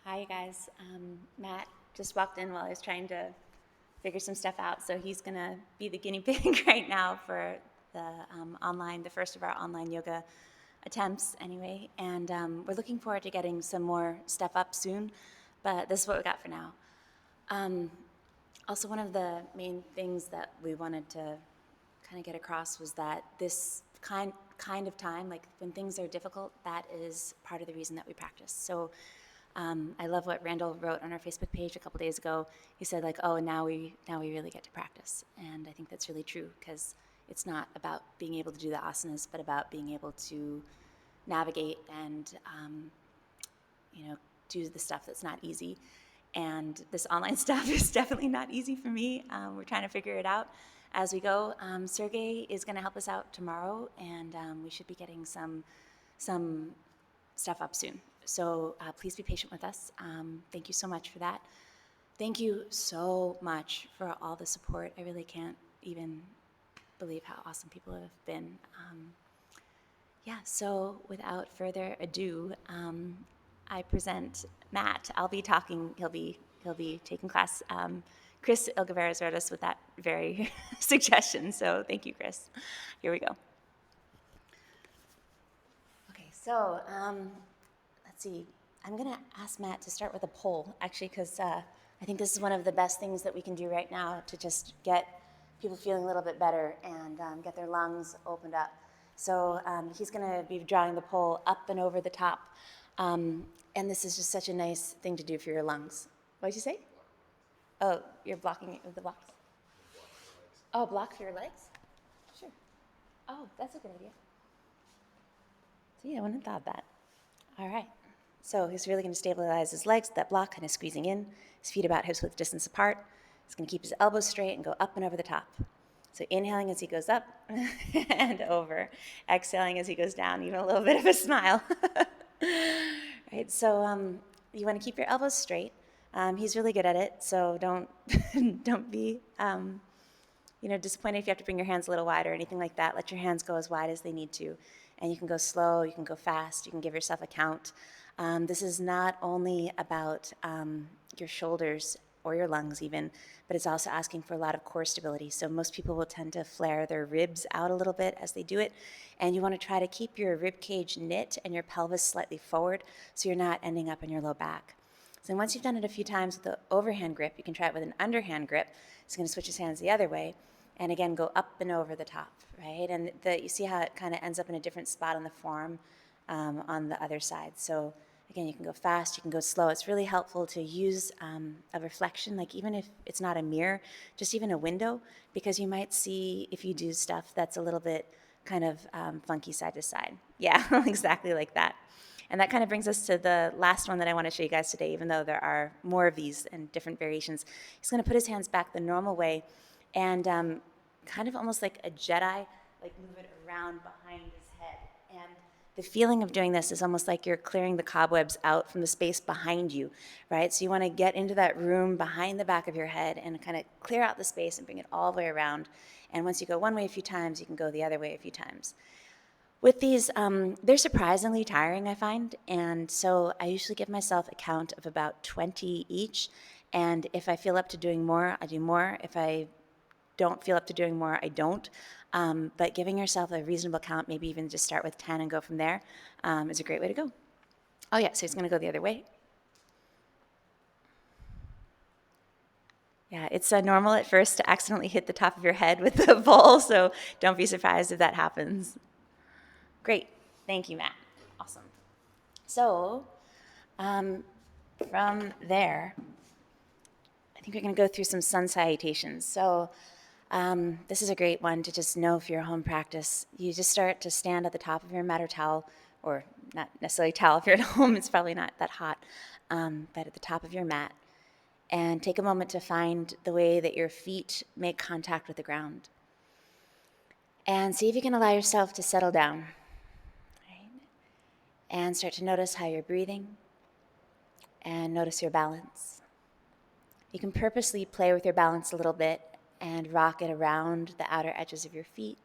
Hi, you guys. Matt just walked in while I was trying to figure some stuff out, so he's going to be the guinea pig right now for the first of our online yoga attempts, anyway. And we're looking forward to getting some more stuff up soon, but this is what we got for now. Um, Also, one of the main things that we wanted to kind of get across was that this kind of time, like when things are difficult, that is part of the reason that we practice. So I love what Randall wrote on our Facebook page a couple days ago. He said, like, oh, now we really get to practice, and I think that's really true because it's not about being able to do the asanas, but about being able to navigate and do the stuff that's not easy. And this online stuff is definitely not easy for me. We're trying to figure it out as we go. Sergei is going to help us out tomorrow, and we should be getting some stuff up soon. So please be patient with us. Thank you so much for that. Thank you so much for all the support. I really can't even believe how awesome people have been. So without further ado, I present Matt. I'll be talking. He'll be taking class. Chris Ilgaveras wrote us with that very suggestion. So thank you, Chris. Here we go. Okay, so let's see. I'm going to ask Matt to start with a poll, actually, because I think this is one of the best things that we can do right now to just get people feeling a little bit better and get their lungs opened up. So he's going to be drawing the poll up and over the top. And this is just such a nice thing to do for your lungs. What did you say? Oh, you're blocking it with the blocks. Oh, block for your legs? Sure. Oh, that's a good idea. So yeah, I wouldn't have thought of that. All right. So he's really going to stabilize his legs, that block kind of squeezing in, his feet about hips width distance apart. He's going to keep his elbows straight and go up and over the top. So inhaling as he goes up and over. Exhaling as he goes down, even a little bit of a smile. Right, so you want to keep your elbows straight. He's really good at it, so don't don't be disappointed if you have to bring your hands a little wide or anything like that. Let your hands go as wide as they need to. And you can go slow, you can go fast, you can give yourself a count. This is not only about your shoulders or your lungs even, but it's also asking for a lot of core stability. So most people will tend to flare their ribs out a little bit as they do it. And you want to try to keep your rib cage knit and your pelvis slightly forward so you're not ending up in your low back. So once you've done it a few times with the overhand grip, you can try it with an underhand grip. He's going to switch his hands the other way. And again, go up and over the top, right? And you see how it kind of ends up in a different spot on the forearm on the other side. So again, you can go fast, you can go slow. It's really helpful to use a reflection, like even if it's not a mirror, just even a window, because you might see if you do stuff that's a little bit kind of funky side to side. Yeah, exactly like that. And that kind of brings us to the last one that I want to show you guys today, even though there are more of these and different variations. He's going to put his hands back the normal way and kind of almost like a Jedi, like move it around behind his head. And the feeling of doing this is almost like you're clearing the cobwebs out from the space behind you, right? So you want to get into that room behind the back of your head and kind of clear out the space and bring it all the way around. And once you go one way a few times, you can go the other way a few times. With these, they're surprisingly tiring, I find, and so I usually give myself a count of about 20 each, and if I feel up to doing more, I do more. If I don't feel up to doing more, I don't. But giving yourself a reasonable count, maybe even just start with 10 and go from there, is a great way to go. Oh yeah, so he's gonna go the other way. Yeah, it's normal at first to accidentally hit the top of your head with the bowl, so don't be surprised if that happens. Great, thank you, Matt. Awesome. So, from there, I think we're going to go through some sun salutations. So, this is a great one to just know for your home practice. You just start to stand at the top of your mat or towel, or not necessarily towel if you're at home, it's probably not that hot, but at the top of your mat. And take a moment to find the way that your feet make contact with the ground. And see if you can allow yourself to settle down. Right? And start to notice how you're breathing. And notice your balance. You can purposely play with your balance a little bit and rock it around the outer edges of your feet,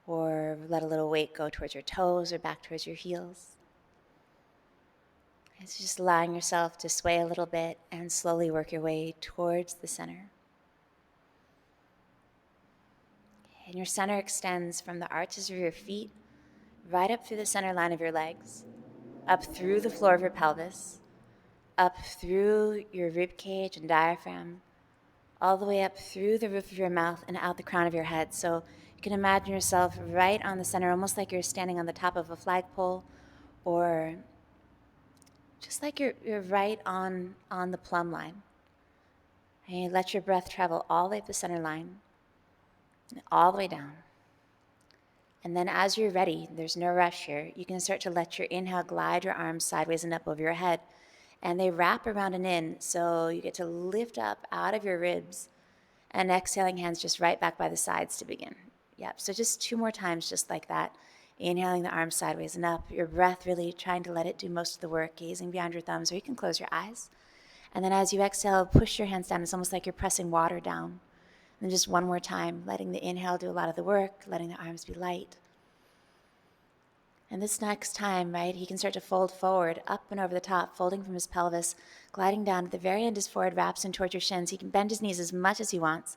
or let a little weight go towards your toes or back towards your heels. It's just allowing yourself to sway a little bit and slowly work your way towards the center. And your center extends from the arches of your feet right up through the center line of your legs, up through the floor of your pelvis, up through your rib cage and diaphragm, all the way up through the roof of your mouth and out the crown of your head. So you can imagine yourself right on the center, almost like you're standing on the top of a flagpole, or just like you're right on the plumb line. And you let your breath travel all the way up the center line, and all the way down. And then as you're ready, there's no rush here, you can start to let your inhale glide your arms sideways and up over your head. And they wrap around and in, so you get to lift up out of your ribs, and exhaling hands just right back by the sides to begin. Yep, so just 2 more times just like that. Inhaling the arms sideways and up, your breath really trying to let it do most of the work, gazing beyond your thumbs, or you can close your eyes. And then as you exhale, push your hands down. It's almost like you're pressing water down. And just 1 more time, letting the inhale do a lot of the work, letting the arms be light. And this next time, right, he can start to fold forward, up and over the top, folding from his pelvis, gliding down. At the very end, his forehead wraps in towards your shins. He can bend his knees as much as he wants.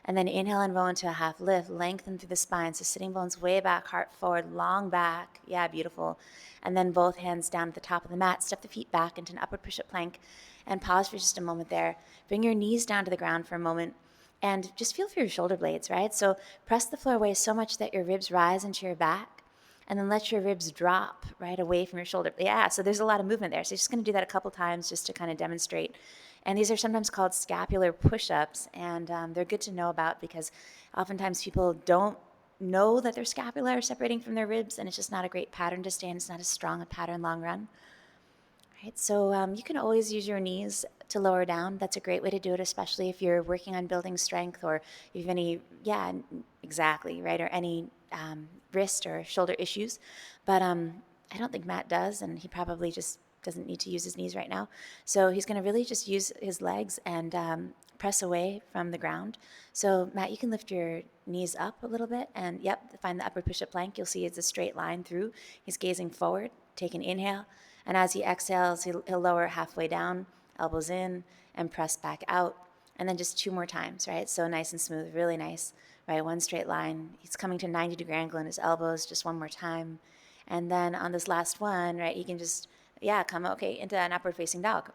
And then inhale and roll into a half lift, lengthen through the spine. So sitting bones way back, heart forward, long back. Yeah, beautiful. And then both hands down at the top of the mat. Step the feet back into an upward push-up plank and pause for just a moment there. Bring your knees down to the ground for a moment. And just feel for your shoulder blades, right? So press the floor away so much that your ribs rise into your back. And then let your ribs drop right away from your shoulder. Yeah, so there's a lot of movement there. So you're just going to do that a couple times just to kind of demonstrate. And these are sometimes called scapular push-ups, and they're good to know about because oftentimes people don't know that their scapula are separating from their ribs, and it's just not a great pattern to stay in. It's not as strong a pattern long run. Right, so you can always use your knees to lower down. That's a great way to do it, especially if you're working on building strength or if you have any, exactly, right, or any wrist or shoulder issues. But I don't think Matt does, and he probably just doesn't need to use his knees right now. So he's going to really just use his legs and press away from the ground. So Matt, you can lift your knees up a little bit, and find the upward push-up plank. You'll see it's a straight line through. He's gazing forward. Take an inhale. And as he exhales, he'll lower halfway down, elbows in, and press back out. And then just 2 more times, right? So nice and smooth, really nice, right? 1 straight line. He's coming to a 90-degree angle in his elbows, just 1 more time. And then on this last one, right, he can just, come, into an upward facing dog.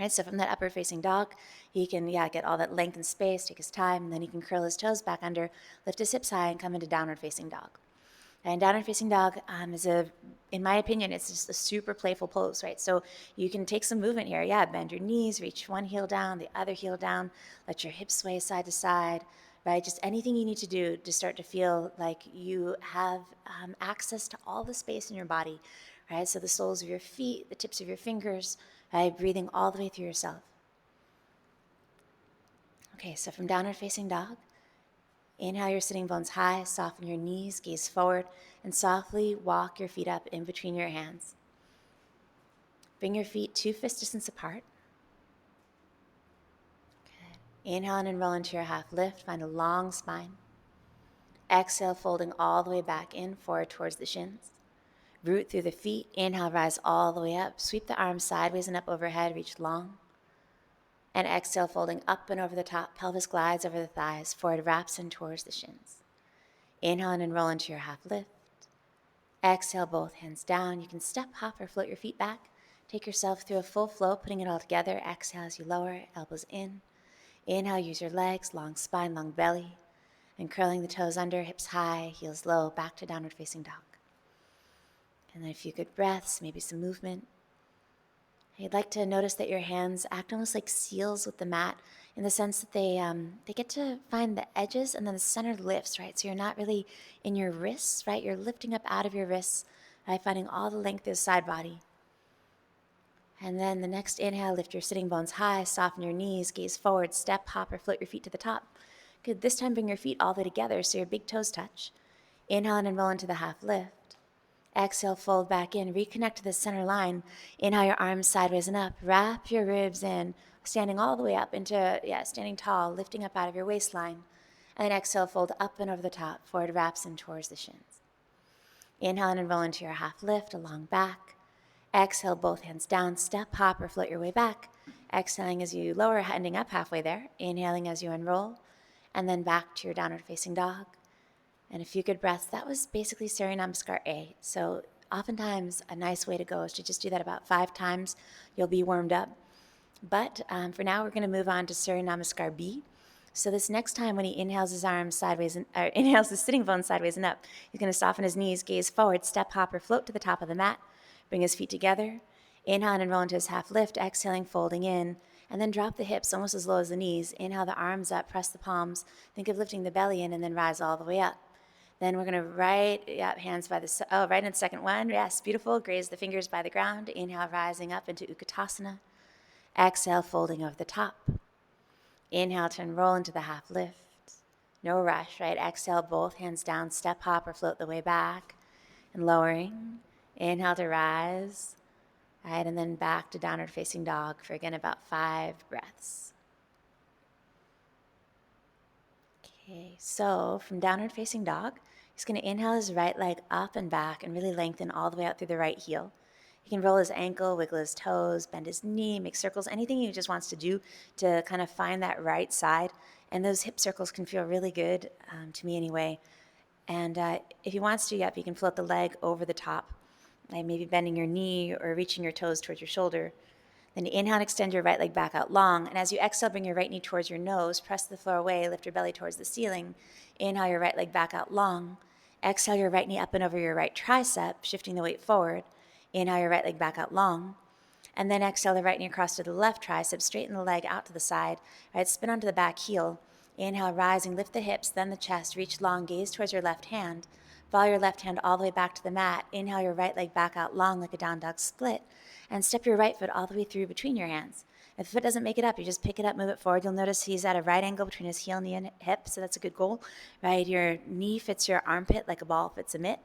Right, so from that upward facing dog, he can, get all that length and space, take his time, and then he can curl his toes back under, lift his hips high, and come into downward facing dog. And downward facing dog is in my opinion, it's just a super playful pose, right? So you can take some movement here. Bend your knees, reach one heel down, the other heel down, let your hips sway side to side, right? Just anything you need to do to start to feel like you have access to all the space in your body, right? So the soles of your feet, the tips of your fingers, right? Breathing all the way through yourself. Okay, so from downward facing dog, inhale your sitting bones high, soften your knees, gaze forward, and softly walk your feet up in between your hands. Bring your feet 2 fist distance apart. Good. Inhale and roll into your half lift, find a long spine. Exhale, folding all the way back in, forward towards the shins. Root through the feet, inhale, rise all the way up. Sweep the arms sideways and up overhead, reach long. And exhale, folding up and over the top, pelvis glides over the thighs, forward wraps in towards the shins. Inhale and roll into your half lift. Exhale, both hands down. You can step, hop, or float your feet back. Take yourself through a full flow, putting it all together. Exhale as you lower, elbows in. Inhale, use your legs, long spine, long belly. And curling the toes under, hips high, heels low, back to downward facing dog. And then a few good breaths, maybe some movement. You'd like to notice that your hands act almost like seals with the mat in the sense that they get to find the edges and then the center lifts, right? So you're not really in your wrists, right? You're lifting up out of your wrists, right? Finding all the length of the side body. And then the next inhale, lift your sitting bones high, soften your knees, gaze forward, step, hop, or float your feet to the top. Good, this time bring your feet all the way together so your big toes touch. Inhale and roll into the half lift. Exhale, fold back in, reconnect to the center line. Inhale your arms sideways and up. Wrap your ribs in, standing all the way up into, standing tall, lifting up out of your waistline. And then exhale, fold up and over the top, forward wraps in towards the shins. Inhale and roll into your half lift, a long back. Exhale, both hands down, step, hop, or float your way back. Exhaling as you lower, ending up halfway there. Inhaling as you unroll, and then back to your downward facing dog. And a few good breaths. That was basically Surya Namaskar A. So oftentimes a nice way to go is to just do that about 5 times. You'll be warmed up. But for now, we're going to move on to Surya Namaskar B. So this next time when he inhales his arms sideways, inhales his sitting bones sideways and up, he's going to soften his knees, gaze forward, step, hop, or float to the top of the mat. Bring his feet together. Inhale and roll into his half lift, exhaling, folding in, and then drop the hips almost as low as the knees. Inhale the arms up, press the palms. Think of lifting the belly in and then rise all the way up. Then we're going to hands by the, right in the second one. Yes, beautiful. Graze the fingers by the ground. Inhale, rising up into Utkatasana. Exhale, folding over the top. Inhale, turn, roll into the half lift. No rush, right? Exhale, both hands down, step, hop, or float the way back. And lowering. Inhale to rise. All right, and then back to downward facing dog for, again, about 5 breaths. Okay, so from downward facing dog, he's going to inhale his right leg up and back and really lengthen all the way out through the right heel. He can roll his ankle, wiggle his toes, bend his knee, make circles, anything he just wants to do to kind of find that right side. And those hip circles can feel really good, to me anyway. And if he wants to, he can float the leg over the top, like maybe bending your knee or reaching your toes towards your shoulder. Then inhale and extend your right leg back out long. And as you exhale, bring your right knee towards your nose, press the floor away, lift your belly towards the ceiling. Inhale your right leg back out long. Exhale your right knee up and over your right tricep, shifting the weight forward. Inhale your right leg back out long. And then exhale the right knee across to the left tricep, straighten the leg out to the side. All right, spin onto the back heel. Inhale, rising, lift the hips, then the chest, reach long, gaze towards your left hand. Follow your left hand all the way back to the mat. Inhale your right leg back out long like a down dog split. And step your right foot all the way through between your hands. If the foot doesn't make it up, you just pick it up, move it forward. You'll notice he's at a right angle between his heel, knee, and hip, so that's a good goal. Right, your knee fits your armpit like a ball fits a mitt.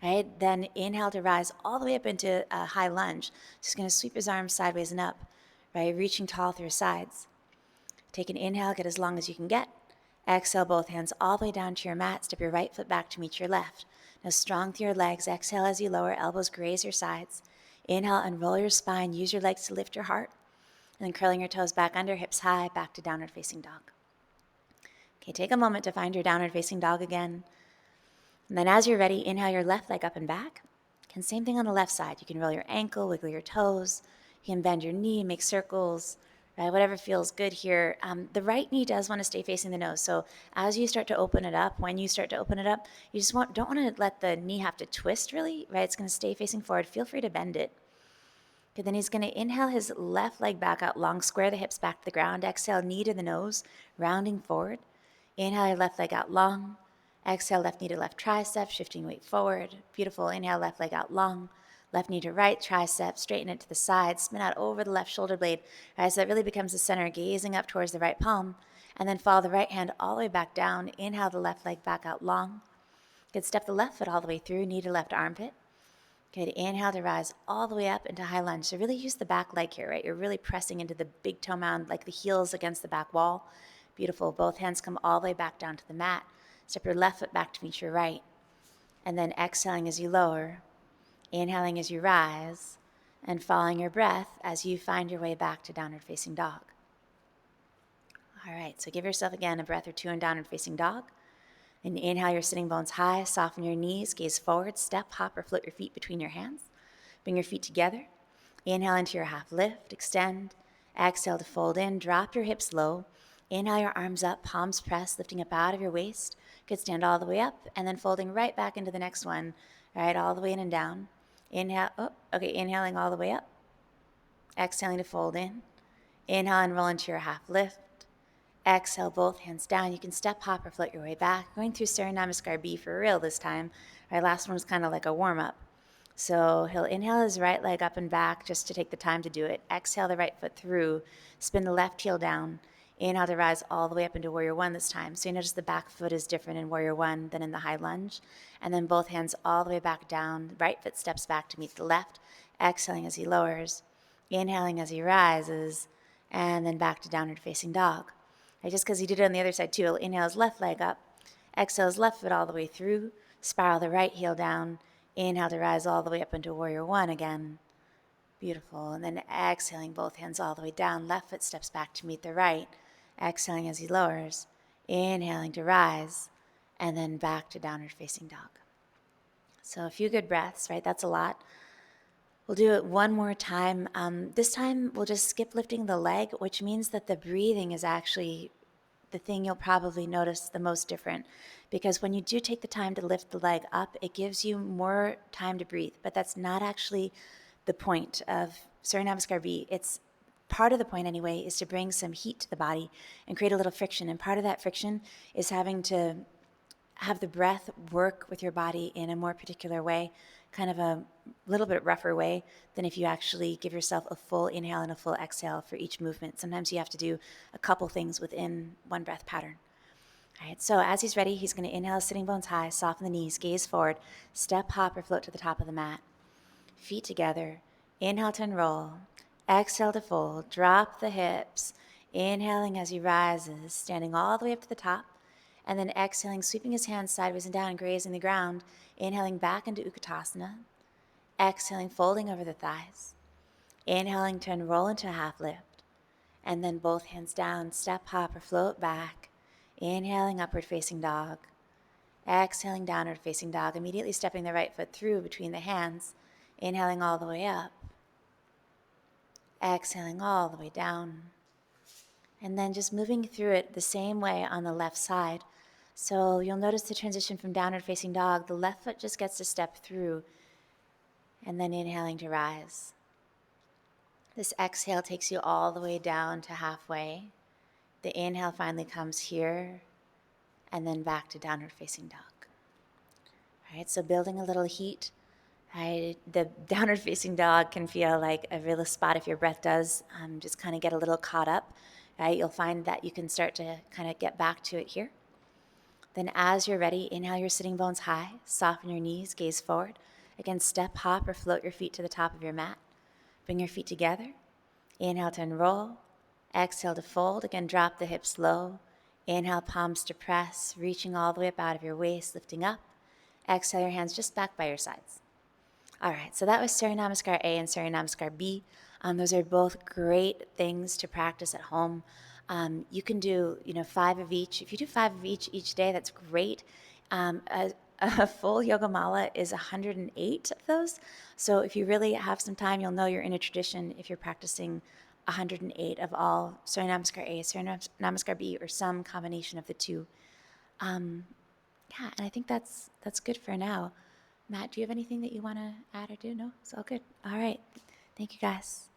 Right, then inhale to rise all the way up into a high lunge. Just going to sweep his arms sideways and up, right, reaching tall through his sides. Take an inhale, get as long as you can get. Exhale, both hands all the way down to your mat. Step your right foot back to meet your left. Now strong through your legs. Exhale as you lower, elbows graze your sides. Inhale, unroll your spine. Use your legs to lift your heart. And then curling your toes back under, hips high, back to downward facing dog. Okay, take a moment to find your downward facing dog again. And then as you're ready, inhale your left leg up and back. And same thing on the left side. You can roll your ankle, wiggle your toes. You can bend your knee, make circles, right? Whatever feels good here. The right knee does want to stay facing the nose. So as you start to open it up, when you start to open it up, you just don't want to let the knee have to twist really, right? It's going to stay facing forward. Feel free to bend it. Okay, then he's going to inhale his left leg back out long, square the hips back to the ground. Exhale, knee to the nose, rounding forward. Inhale your left leg out long. Exhale, left knee to left tricep, shifting weight forward. Beautiful. Inhale, left leg out long. Left knee to right tricep, straighten it to the side, spin out over the left shoulder blade. Right, so that really becomes the center, gazing up towards the right palm. And then follow the right hand all the way back down. Inhale the left leg back out long. Good, step the left foot all the way through, knee to left armpit. Good, inhale to rise all the way up into high lunge. So really use the back leg here, right? You're really pressing into the big toe mound, like the heels against the back wall. Beautiful. Both hands come all the way back down to the mat. Step your left foot back to meet your right. And then exhaling as you lower, inhaling as you rise, and following your breath as you find your way back to downward facing dog. All right, so give yourself again a breath or two in downward facing dog. And inhale your sitting bones high, soften your knees, gaze forward, step, hop, or float your feet between your hands. Bring your feet together. Inhale into your half lift, extend. Exhale to fold in, drop your hips low. Inhale your arms up, palms pressed, lifting up out of your waist. Good, stand all the way up, and then folding right back into the next one. All right, all the way in and down. Inhale, inhaling all the way up. Exhaling to fold in. Inhale and roll into your half lift. Exhale, both hands down. You can step, hop, or float your way back. Going through Surya Namaskar B for real this time. Our last one was kind of like a warm-up. So he'll inhale his right leg up and back just to take the time to do it. Exhale the right foot through. Spin the left heel down. Inhale to rise all the way up into Warrior One this time. So you notice the back foot is different in Warrior One than in the high lunge. And then both hands all the way back down. Right foot steps back to meet the left. Exhaling as he lowers. Inhaling as he rises. And then back to downward facing dog. Right, just because he did it on the other side too. He'll inhale his left leg up. Exhale his left foot all the way through. Spiral the right heel down. Inhale to rise all the way up into Warrior One again. Beautiful. And then exhaling both hands all the way down. Left foot steps back to meet the right. Exhaling as he lowers. Inhaling to rise. And then back to downward facing dog. So a few good breaths, right? That's a lot. We'll do it one more time. This time we'll just skip lifting the leg, which means that the breathing is actually the thing you'll probably notice the most different. Because when you do take the time to lift the leg up, it gives you more time to breathe. But that's not actually the point of Surya Namaskar B. It's part of the point anyway, is to bring some heat to the body and create a little friction. And part of that friction is having to have the breath work with your body in a more particular way, kind of a little bit rougher way than if you actually give yourself a full inhale and a full exhale for each movement. Sometimes you have to do a couple things within one breath pattern. All right, so as he's ready, he's going to inhale, sitting bones high, soften the knees, gaze forward, step, hop, or float to the top of the mat. Feet together. Inhale to unroll. Exhale to fold. Drop the hips. Inhaling as he rises, standing all the way up to the top. And then exhaling, sweeping his hands sideways and down, grazing the ground. Inhaling back into Utkatasana. Exhaling, folding over the thighs. Inhaling to unroll into a half lift. And then both hands down, step, hop, or float back. Inhaling, upward facing dog. Exhaling, downward facing dog. Immediately stepping the right foot through between the hands. Inhaling all the way up. Exhaling all the way down. And then just moving through it the same way on the left side. So you'll notice the transition from downward facing dog. The left foot just gets to step through. And then inhaling to rise. This exhale takes you all the way down to halfway. The inhale finally comes here. And then back to downward facing dog. All right, so building a little heat. Right, the downward facing dog can feel like a real spot if your breath does just kind of get a little caught up. Right, you'll find that you can start to kind of get back to it here. Then as you're ready, inhale your sitting bones high, soften your knees, gaze forward. Again, step, hop, or float your feet to the top of your mat. Bring your feet together. Inhale to unroll. Exhale to fold. Again, drop the hips low. Inhale, palms to press, reaching all the way up out of your waist, lifting up. Exhale, your hands just back by your sides. All right, so that was Surya Namaskar A and Surya Namaskar B. Those are both great things to practice at home. You can do, 5 of each. If you do 5 of each day, that's great. A full yoga mala is 108 of those. So if you really have some time, you'll know you're in a tradition if you're practicing 108 of all Surya Namaskar A, Surya Namaskar B, or some combination of the two. Yeah, and I think that's good for now. Matt, do you have anything that you want to add or do? No? It's all good. All right. Thank you, guys.